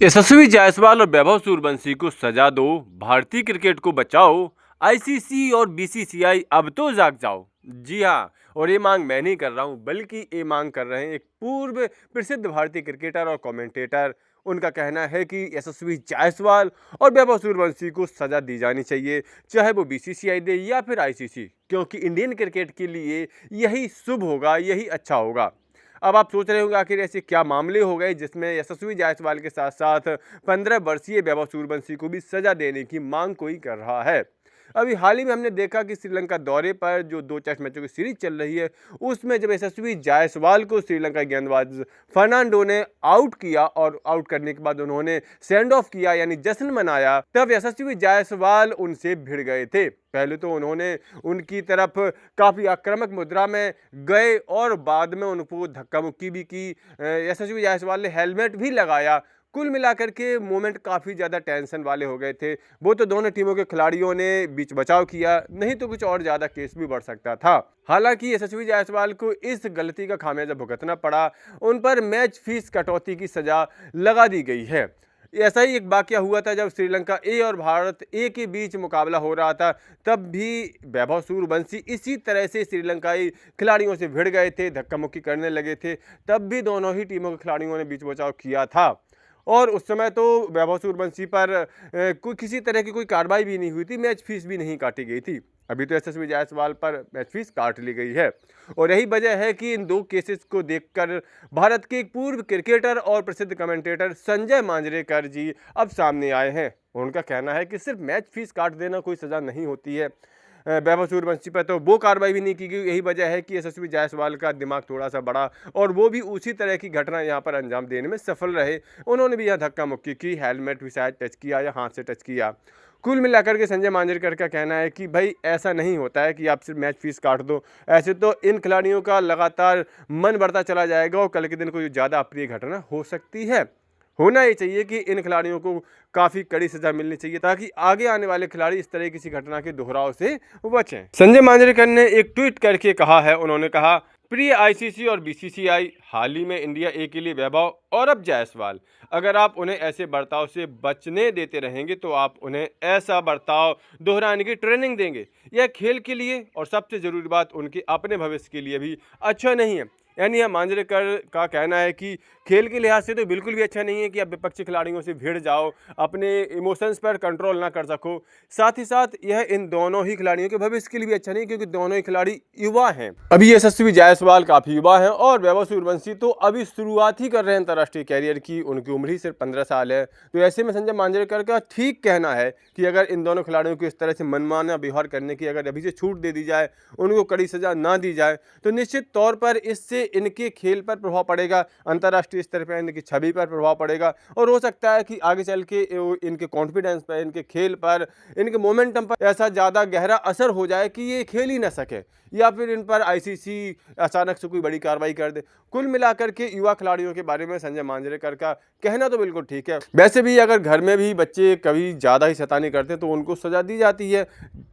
यशस्वी जायसवाल और वैभव सूर्यवंशी को सजा दो, भारतीय क्रिकेट को बचाओ, आईसीसी और बीसीसीआई अब तो जाग जाओ। जी हाँ, और ये मांग मैं नहीं कर रहा हूँ, बल्कि ये मांग कर रहे हैं एक पूर्व प्रसिद्ध भारतीय क्रिकेटर और कमेंटेटर। उनका कहना है कि यशस्वी जायसवाल और वैभव सूर्यवंशी को सजा दी जानी चाहिए, चाहे वो बीसीसीआई दे या फिर आईसीसी, क्योंकि इंडियन क्रिकेट के लिए यही शुभ होगा, यही अच्छा होगा। अब आप सोच रहे होंगे आखिर ऐसे क्या मामले हो गए जिसमें यशस्वी जायसवाल के साथ साथ 15 वर्षीय वैभव सूर्यवंशी को भी सजा देने की मांग कोई कर रहा है। अभी हाल ही में हमने देखा कि श्रीलंका दौरे पर जो 2 टेस्ट मैचों की सीरीज चल रही है, उसमें जब यशस्वी जायसवाल को श्रीलंका गेंदबाज फर्नांडो ने आउट किया और आउट करने के बाद उन्होंने सेंड ऑफ किया यानी जश्न मनाया, तब यशस्वी जायसवाल उनसे भिड़ गए थे। पहले तो उन्होंने उनकी तरफ काफ़ी आक्रामक मुद्रा में गए और बाद में उनको धक्का मुक्की भी की। यशस्वी जायसवाल ने हेलमेट भी लगाया। कुल मिलाकर के मोमेंट काफ़ी ज़्यादा टेंशन वाले हो गए थे। वो तो दोनों टीमों के खिलाड़ियों ने बीच बचाव किया, नहीं तो कुछ और ज़्यादा केस भी बढ़ सकता था। हालांकि यशस्वी जायसवाल को इस गलती का खामियाजा भुगतना पड़ा। उन पर मैच फीस कटौती की सज़ा लगा दी गई है। ऐसा ही एक वाकया हुआ था जब श्रीलंका ए और भारत ए के बीच मुकाबला हो रहा था, तब भी वैभव सूर्यवंशी इसी तरह से श्रीलंकाई खिलाड़ियों से भिड़ गए थे, धक्का मुक्की करने लगे थे। तब भी दोनों ही टीमों के खिलाड़ियों ने बीच बचाव किया था और उस समय तो वैभव सूर्यवंशी पर कोई किसी तरह की कोई कार्रवाई भी नहीं हुई थी, मैच फीस भी नहीं काटी गई थी। अभी तो यशस्वी जायसवाल पर मैच फीस काट ली गई है और यही वजह है कि इन 2 केसेस को देखकर भारत के एक पूर्व क्रिकेटर और प्रसिद्ध कमेंटेटर संजय मांजरेकर जी अब सामने आए हैं। उनका कहना है कि सिर्फ मैच फीस काट देना कोई सज़ा नहीं होती है। वैभव सूर्यवंशी पर तो वो कार्रवाई भी नहीं की गई। यही वजह है कि यशस्वी जायसवाल का दिमाग थोड़ा सा बड़ा और वो भी उसी तरह की घटना यहाँ पर अंजाम देने में सफल रहे। उन्होंने भी यहाँ धक्का मुक्की की, हेलमेट भी शायद टच किया या हाथ से टच किया। कुल मिलाकर के संजय मांजरेकर का कहना है कि भाई ऐसा नहीं होता है कि आप सिर्फ मैच फीस काट दो। ऐसे तो इन खिलाड़ियों का लगातार मन बढ़ता चला जाएगा और कल के दिन कोई ज़्यादा अप्रिय घटना हो सकती है। होना ये चाहिए कि इन खिलाड़ियों को काफ़ी कड़ी सजा मिलनी चाहिए ताकि आगे आने वाले खिलाड़ी इस तरह किसी घटना के दोहराव से बचें। संजय मांजरेकर ने एक ट्वीट करके कहा है, उन्होंने कहा, प्रिय आईसीसी और बीसीसीआई, हाल ही में इंडिया ए के लिए वैभव और अब जायसवाल, अगर आप उन्हें ऐसे बर्ताव से बचने देते रहेंगे तो आप उन्हें ऐसा बर्ताव दोहराने की ट्रेनिंग देंगे। यह खेल के लिए और सबसे ज़रूरी बात उनके अपने भविष्य के लिए भी अच्छा नहीं है। यानी यह मांजरेकर का कहना है कि खेल के लिहाज से तो बिल्कुल भी अच्छा नहीं है कि आप विपक्षी खिलाड़ियों से भिड़ जाओ, अपने इमोशंस पर कंट्रोल ना कर सको। साथ ही साथ यह इन दोनों ही खिलाड़ियों के भविष्य के लिए भी अच्छा नहीं, क्योंकि दोनों ही खिलाड़ी युवा हैं। अभी यशस्वी जायसवाल काफ़ी युवा हैं और वैभव सूर्यवंशी तो अभी शुरुआत ही कर रहे हैं अंतर्राष्ट्रीय कैरियर की, उनकी उम्र ही सिर्फ 15 साल है। तो ऐसे में संजय मांजरेकर का ठीक कहना है कि अगर इन दोनों खिलाड़ियों को इस तरह से मनमाना व्यवहार करने की अगर अभी से छूट दे दी जाए, उनको कड़ी सजा ना दी जाए, तो निश्चित तौर पर इससे इनके खेल पर प्रभाव पड़ेगा, अंतर्राष्ट्रीय स्तर पर इनकी छवि पर प्रभाव पड़ेगा और हो सकता है कि आगे चल के इनके कॉन्फिडेंस पर, इनके खेल पर, इनके मोमेंटम पर ऐसा ज़्यादा गहरा असर हो जाए कि ये खेल ही ना सके या फिर इन पर आईसीसी अचानक से कोई बड़ी कार्रवाई कर दे। कुल मिलाकर के युवा खिलाड़ियों के बारे में संजय मांजरेकर का कहना तो बिल्कुल ठीक है। वैसे भी अगर घर में भी बच्चे कभी ज़्यादा ही शैतानी करते हैं तो उनको सज़ा दी जाती है,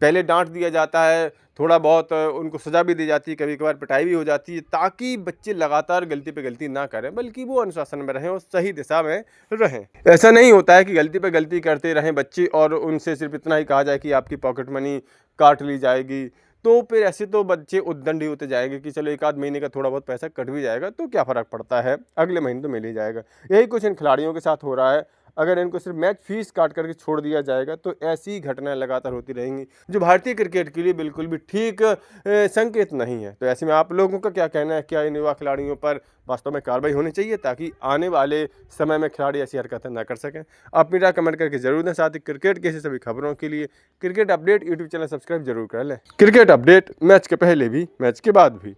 पहले डांट दिया जाता है, थोड़ा बहुत उनको सज़ा भी दी जाती है, कभी कभार पिटाई भी हो जाती है, ताकि बच्चे लगातार गलती पे गलती ना करें, बल्कि वो अनुशासन में रहें और सही दिशा में रहें। ऐसा नहीं होता है कि गलती पे गलती करते रहें बच्चे और उनसे सिर्फ इतना ही कहा जाए कि आपकी पॉकेट मनी काट ली जाएगी, तो फिर ऐसे तो बच्चे उद्दंड ही होते जाएंगे कि चलो 1 आध महीने का थोड़ा बहुत पैसा कट भी जाएगा तो क्या फ़र्क पड़ता है, अगले महीने तो मिल ही जाएगा। यही कुछ इन खिलाड़ियों के साथ हो रहा है। अगर इनको सिर्फ मैच फीस काट करके छोड़ दिया जाएगा तो ऐसी घटनाएं लगातार होती रहेंगी, जो भारतीय क्रिकेट के लिए बिल्कुल भी ठीक संकेत नहीं है। तो ऐसे में आप लोगों का क्या कहना है, क्या इन युवा खिलाड़ियों पर वास्तव में कार्रवाई होनी चाहिए ताकि आने वाले समय में खिलाड़ी ऐसी हरकतें ना कर सकें? आप मेरा कमेंट करके जरूर दें। साथ ही क्रिकेट के ऐसी सभी खबरों के लिए cricket update YouTube channel subscribe जरूर कर लें। क्रिकेट अपडेट, मैच के पहले भी मैच के बाद भी।